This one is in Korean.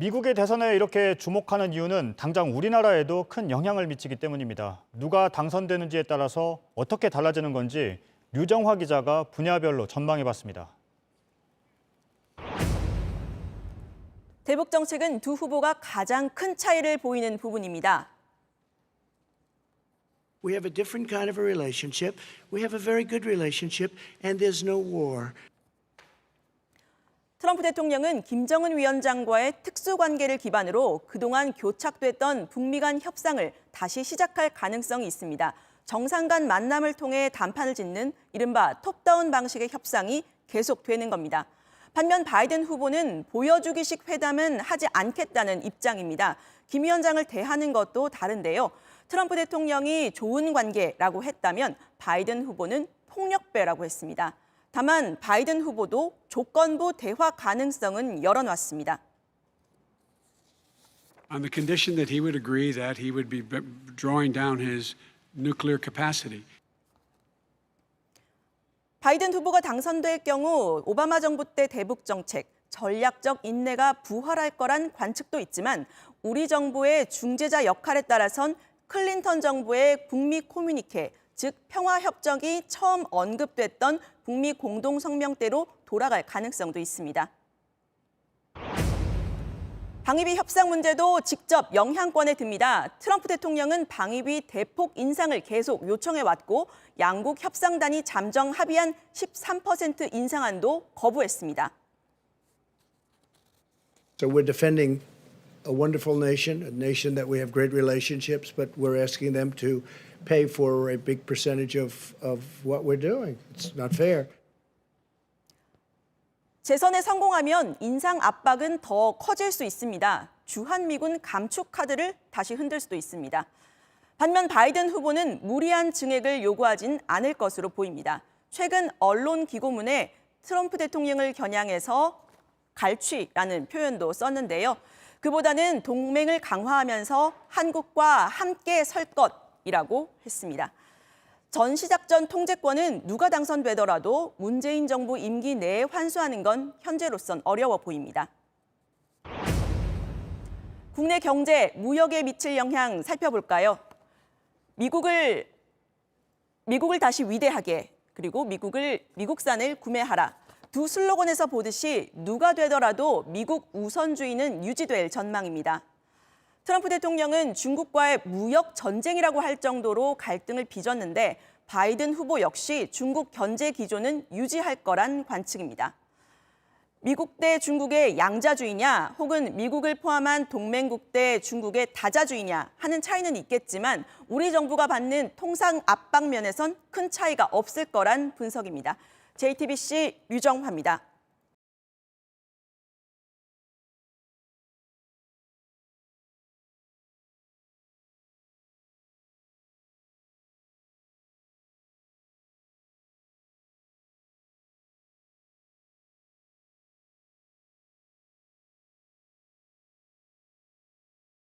미국의 대선에 이렇게 주목하는 이유는 당장 우리나라에도 큰 영향을 미치기 때문입니다. 누가 당선되는지에 따라서 어떻게 달라지는 건지 류정화 기자가 분야별로 전망해봤습니다. 대북 정책은 두 후보가 가장 큰 차이를 보이는 부분입니다. We have a different kind of a relationship. We have a very good relationship, and there's no war. 트럼프 대통령은 김정은 위원장과의 특수관계를 기반으로 그동안 교착됐던 북미 간 협상을 다시 시작할 가능성이 있습니다. 정상 간 만남을 통해 단판을 짓는 이른바 톱다운 방식의 협상이 계속되는 겁니다. 반면 바이든 후보는 보여주기식 회담은 하지 않겠다는 입장입니다. 김 위원장을 대하는 것도 다른데요. 트럼프 대통령이 좋은 관계라고 했다면 바이든 후보는 폭력배라고 했습니다. 다만 바이든 후보도 조건부 대화 가능성은 열어놨습니다. On the condition that he would agree that he would be drawing down his nuclear capacity. 바이든 후보가 당선될 경우 오바마 정부 때 대북 정책, 전략적 인내가 부활할 거란 관측도 있지만 우리 정부의 중재자 역할에 따라선 클린턴 정부의 북미 코뮤니케, 즉 평화협정이 처음 언급됐던 북미 공동성명대로 돌아갈 가능성도 있습니다. 방위비 협상 문제도 직접 영향권에 듭니다. 트럼프 대통령은 방위비 대폭 인상을 계속 요청해왔고 양국 협상단이 잠정 합의한 13% 인상안도 거부했습니다. So we're defending a wonderful nation, a nation that we have great relationships, but we're asking them to pay for a big percentage of what we're doing. It's not fair. 재선에 성공하면 인상 압박은 더 커질 수 있습니다. 주한미군 감축 카드를 다시 흔들 수도 있습니다. 반면 바이든 후보는 무리한 증액을 요구하진 않을 것으로 보입니다. 최근 언론 기고문에 트럼프 대통령을 겨냥해서 갈취라는 표현도 썼는데요. 그보다는 동맹을 강화하면서 한국과 함께 설 것이라고 했습니다. 전시작전 통제권은 누가 당선되더라도 문재인 정부 임기 내에 환수하는 건 현재로선 어려워 보입니다. 국내 경제, 무역에 미칠 영향 살펴볼까요? 미국을 다시 위대하게, 그리고 미국산을 구매하라. 두 슬로건에서 보듯이 누가 되더라도 미국 우선주의는 유지될 전망입니다. 트럼프 대통령은 중국과의 무역 전쟁이라고 할 정도로 갈등을 빚었는데 바이든 후보 역시 중국 견제 기조는 유지할 거란 관측입니다. 미국 대 중국의 양자주의냐 혹은 미국을 포함한 동맹국 대 중국의 다자주의냐 하는 차이는 있겠지만 우리 정부가 받는 통상 압박 면에선 큰 차이가 없을 거란 분석입니다. JTBC 류정화입니다.